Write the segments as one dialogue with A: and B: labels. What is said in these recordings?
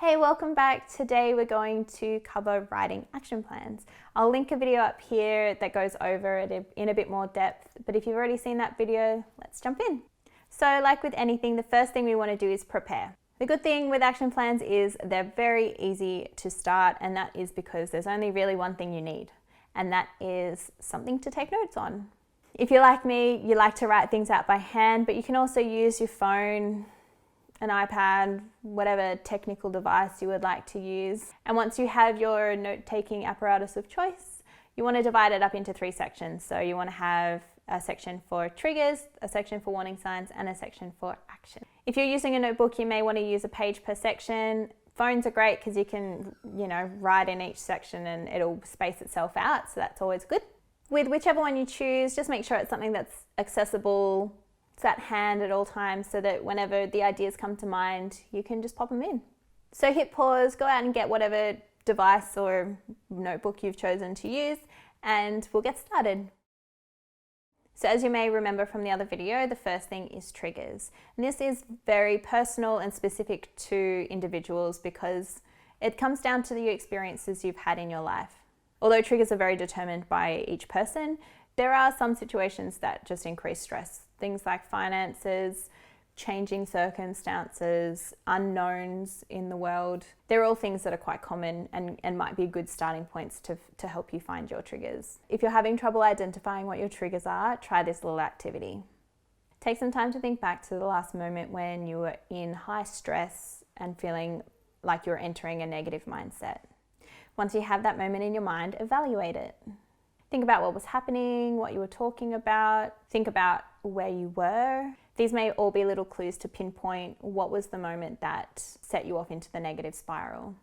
A: Hey, welcome back. Today we're going to cover writing action plans. I'll link a video up here that goes over it in a bit more depth, but if you've already seen that video, let's jump in. So like with anything, the first thing we want to do is prepare. The good thing with action plans is they're very easy to start, and that is because there's only really one thing you need, and that is something to take notes on. If you're like me, you like to write things out by hand, but you can also use your phone, an iPad, whatever technical device you would like to use. And once you have your note-taking apparatus of choice, you want to divide it up into 3 sections. So you want to have a section for triggers, a section for warning signs, and a section for action. If you're using a notebook, you may want to use a page per section. Phones are great because you can, write in each section and it'll space itself out, so that's always good. With whichever one you choose, just make sure it's something that's accessible, it's at hand at all times, so that whenever the ideas come to mind, you can just pop them in. So hit pause, go out and get whatever device or notebook you've chosen to use, and we'll get started. So as you may remember from the other video, the first thing is triggers. And this is very personal and specific to individuals because it comes down to the experiences you've had in your life. Although triggers are very determined by each person, there are some situations that just increase stress. Things like finances, changing circumstances, unknowns in the world. They're all things that are quite common and might be good starting points to help you find your triggers. If you're having trouble identifying what your triggers are, try this little activity. Take some time to think back to the last moment when you were in high stress and feeling like you're entering a negative mindset. Once you have that moment in your mind, evaluate it. Think about what was happening, what you were talking about. Think about where you were. These may all be little clues to pinpoint what was the moment that set you off into the negative spiral.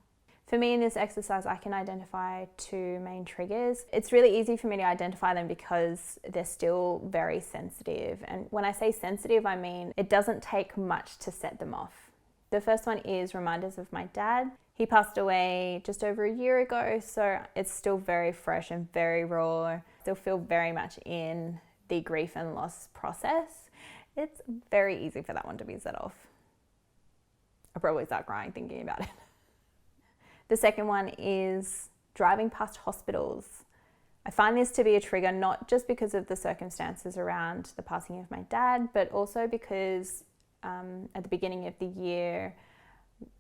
A: For me in this exercise, I can identify 2 main triggers. It's really easy for me to identify them because they're still very sensitive. And when I say sensitive, I mean it doesn't take much to set them off. The first one is reminders of my dad. He passed away just over a year ago, so it's still very fresh and very raw. Still feel very much in the grief and loss process. It's very easy for that one to be set off. I'll probably start crying thinking about it. The second one is driving past hospitals. I find this to be a trigger not just because of the circumstances around the passing of my dad, but also because at the beginning of the year,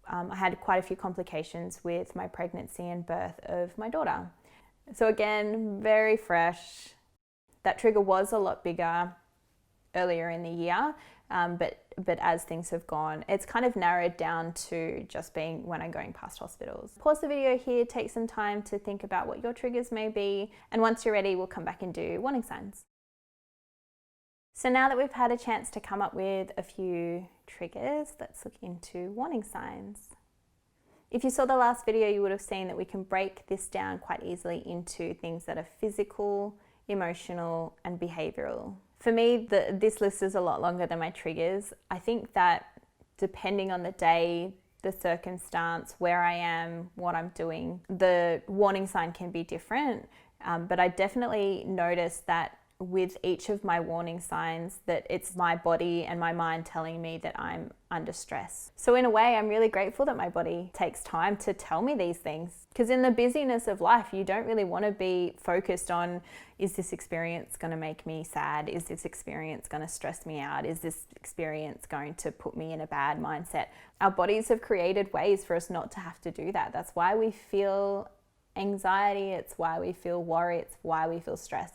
A: I had quite a few complications with my pregnancy and birth of my daughter. So again, very fresh. That trigger was a lot bigger earlier in the year, but as things have gone, it's kind of narrowed down to just being when I'm going past hospitals. Pause the video here, take some time to think about what your triggers may be, and once you're ready, we'll come back and do warning signs. So now that we've had a chance to come up with a few triggers, let's look into warning signs. If you saw the last video, you would have seen that we can break this down quite easily into things that are physical, emotional, and behavioral. For me, this list is a lot longer than my triggers. I think that depending on the day, the circumstance, where I am, what I'm doing, the warning sign can be different. But I definitely noticed that with each of my warning signs that it's my body and my mind telling me that I'm under stress. So in a way, I'm really grateful that my body takes time to tell me these things, because in the busyness of life, you don't really want to be focused on, is this experience going to make me sad? Is this experience going to stress me out? Is this experience going to put me in a bad mindset? Our bodies have created ways for us not to have to do that. That's why we feel anxiety, it's why we feel worry, it's why we feel stress.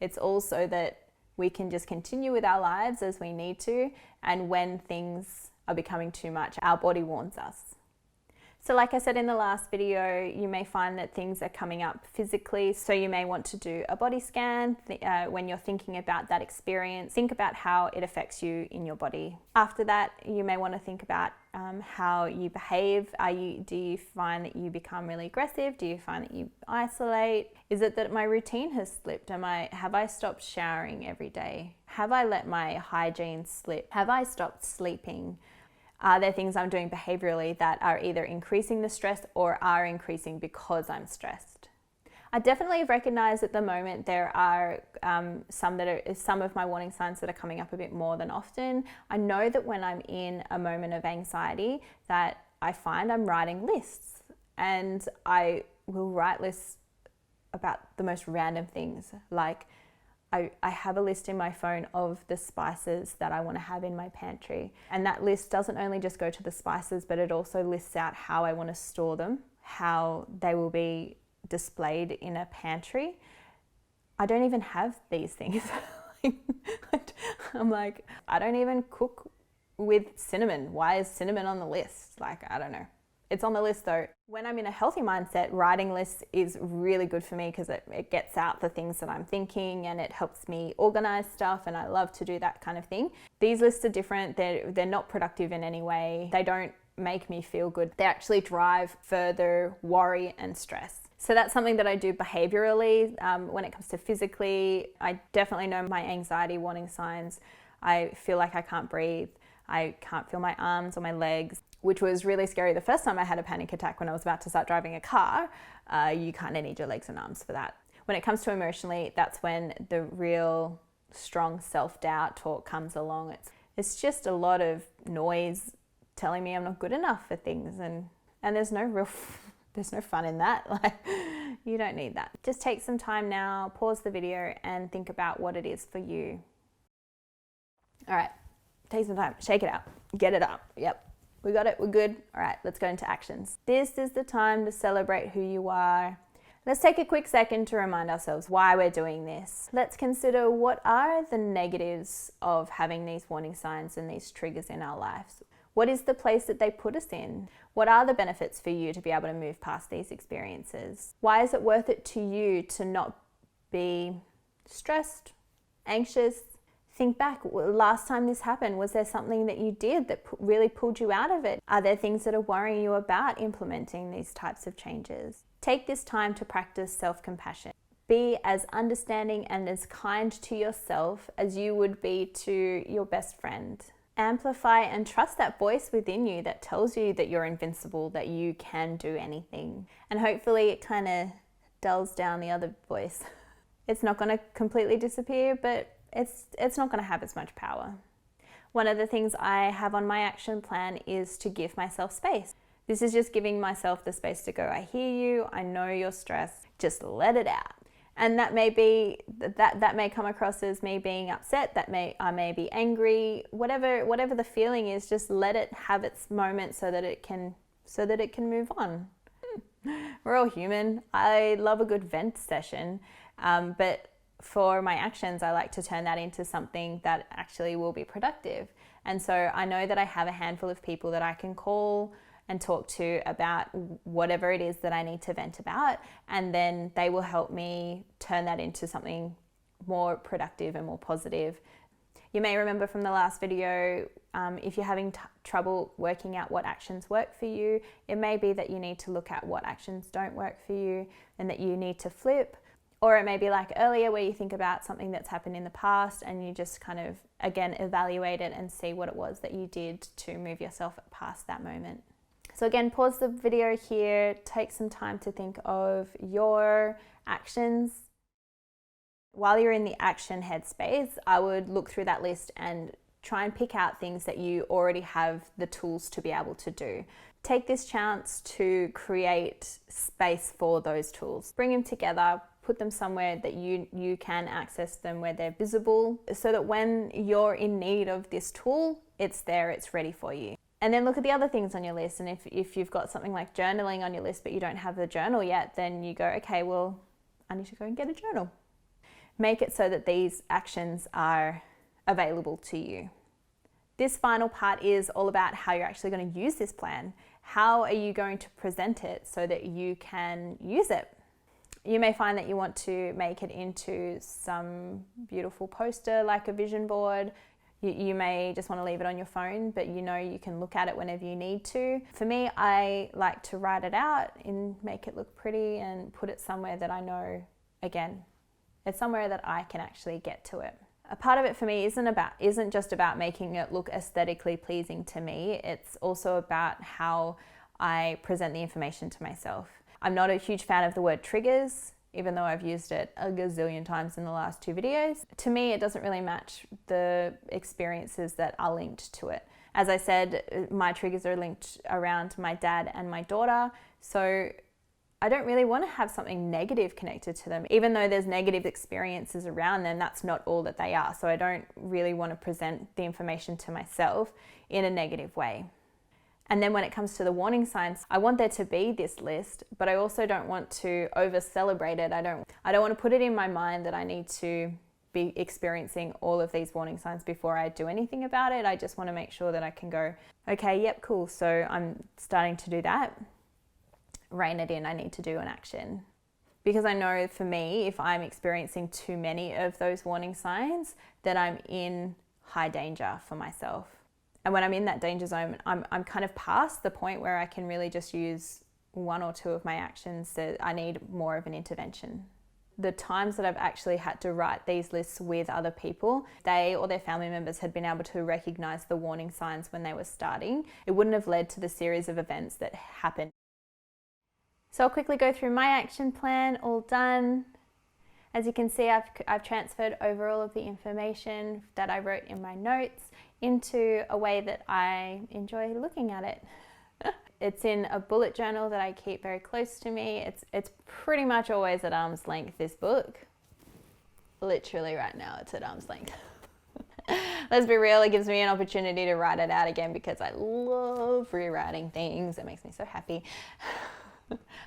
A: It's also that we can just continue with our lives as we need to, and when things are becoming too much, our body warns us. So like I said in the last video, you may find that things are coming up physically, so you may want to do a body scan when you're thinking about that experience. Think about how it affects you in your body. After that, you may want to think about how you behave. Do you find that you become really aggressive? Do you find that you isolate? Is it that my routine has slipped? Have I stopped showering every day? Have I let my hygiene slip? Have I stopped sleeping? Are there things I'm doing behaviorally that are either increasing the stress or are increasing because I'm stressed? I definitely recognize at the moment there are some of my warning signs that are coming up a bit more than often. I know that when I'm in a moment of anxiety, that I find I'm writing lists, and I will write lists about the most random things. Like I have a list in my phone of the spices that I want to have in my pantry. And that list doesn't only just go to the spices, but it also lists out how I want to store them, how they will be displayed in a pantry. I don't even have these things. I'm like, I don't even cook with cinnamon. Why is cinnamon on the list? Like, I don't know. It's on the list though. When I'm in a healthy mindset, writing lists is really good for me because it gets out the things that I'm thinking and it helps me organize stuff, and I love to do that kind of thing. These lists are different. They're not productive in any way. They don't make me feel good. They actually drive further worry and stress. So that's something that I do behaviorally. When it comes to physically, I definitely know my anxiety warning signs. I feel like I can't breathe. I can't feel my arms or my legs, which was really scary the first time I had a panic attack when I was about to start driving a car. You kind of need your legs and arms for that. When it comes to emotionally, that's when the real strong self-doubt talk comes along. It's just a lot of noise telling me I'm not good enough for things, and there's no fun in that. Like, you don't need that. Just take some time now, pause the video and think about what it is for you. All right, take some time, shake it out, get it up. Yep. We got it, we're good. All right, let's go into actions. This is the time to celebrate who you are. Let's take a quick second to remind ourselves why we're doing this. Let's consider what are the negatives of having these warning signs and these triggers in our lives. What is the place that they put us in? What are the benefits for you to be able to move past these experiences? Why is it worth it to you to not be stressed, anxious? Think back, last time this happened, was there something that you did that really pulled you out of it? Are there things that are worrying you about implementing these types of changes? Take this time to practice self-compassion. Be as understanding and as kind to yourself as you would be to your best friend. Amplify and trust that voice within you that tells you that you're invincible, that you can do anything. And hopefully it kind of dulls down the other voice. It's not going to completely disappear, but it's not going to have as much power. One of the things I have on my action plan is to give myself space. This is just giving myself the space to go, I hear you, I know you're stressed, just let it out. And that may be that may come across as me being upset, I may be angry, whatever the feeling is, just let it have its moment so that it can move on. We're all human. I love a good vent session, but for my actions, I like to turn that into something that actually will be productive. And so I know that I have a handful of people that I can call and talk to about whatever it is that I need to vent about, and then they will help me turn that into something more productive and more positive. You may remember from the last video, if you're having trouble working out what actions work for you, it may be that you need to look at what actions don't work for you and that you need to flip. Or it may be like earlier where you think about something that's happened in the past and you just kind of, again, evaluate it and see what it was that you did to move yourself past that moment. So again, pause the video here, take some time to think of your actions. While you're in the action headspace, I would look through that list and try and pick out things that you already have the tools to be able to do. Take this chance to create space for those tools. Bring them together, put them somewhere that you can access them, where they're visible, so that when you're in need of this tool, it's there, it's ready for you. And then look at the other things on your list. And if you've got something like journaling on your list, but you don't have the journal yet, then you go, okay, well, I need to go and get a journal. Make it so that these actions are available to you. This final part is all about how you're actually going to use this plan. How are you going to present it so that you can use it? You may find that you want to make it into some beautiful poster, like a vision board. You may just want to leave it on your phone, but you know you can look at it whenever you need to. For me, I like to write it out and make it look pretty and put it somewhere that I know, again, it's somewhere that I can actually get to it. A part of it for me isn't just about making it look aesthetically pleasing to me. It's also about how I present the information to myself. I'm not a huge fan of the word triggers, even though I've used it a gazillion times in the last 2 videos. To me, it doesn't really match the experiences that are linked to it. As I said, my triggers are linked around my dad and my daughter, so I don't really want to have something negative connected to them. Even though there's negative experiences around them, that's not all that they are. So I don't really want to present the information to myself in a negative way. And then when it comes to the warning signs, I want there to be this list, but I also don't want to over celebrate it. I don't want to put it in my mind that I need to be experiencing all of these warning signs before I do anything about it. I just want to make sure that I can go, okay, yep, cool. So I'm starting to do that. Rein it in. I need to do an action. Because I know for me, if I'm experiencing too many of those warning signs, that I'm in high danger for myself. And when I'm in that danger zone, I'm kind of past the point where I can really just use one or two of my actions. That I need more of an intervention. The times that I've actually had to write these lists with other people, they or their family members had been able to recognize the warning signs when they were starting. It wouldn't have led to the series of events that happened. So I'll quickly go through my action plan, all done. As you can see, I've transferred over all of the information that I wrote in my notes into a way that I enjoy looking at it. It's in a bullet journal that I keep very close to me. It's pretty much always at arm's length, this book. Literally right now, it's at arm's length. Let's be real, it gives me an opportunity to write it out again because I love rewriting things. It makes me so happy.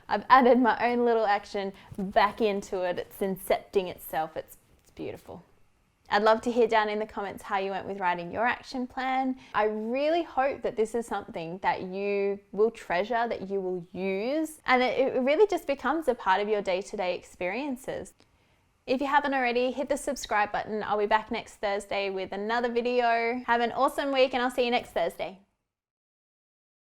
A: I've added my own little action back into it. It's incepting itself. It's beautiful. I'd love to hear down in the comments how you went with writing your action plan. I really hope that this is something that you will treasure, that you will use, and that it really just becomes a part of your day-to-day experiences. If you haven't already, hit the subscribe button. I'll be back next Thursday with another video. Have an awesome week and I'll see you next Thursday.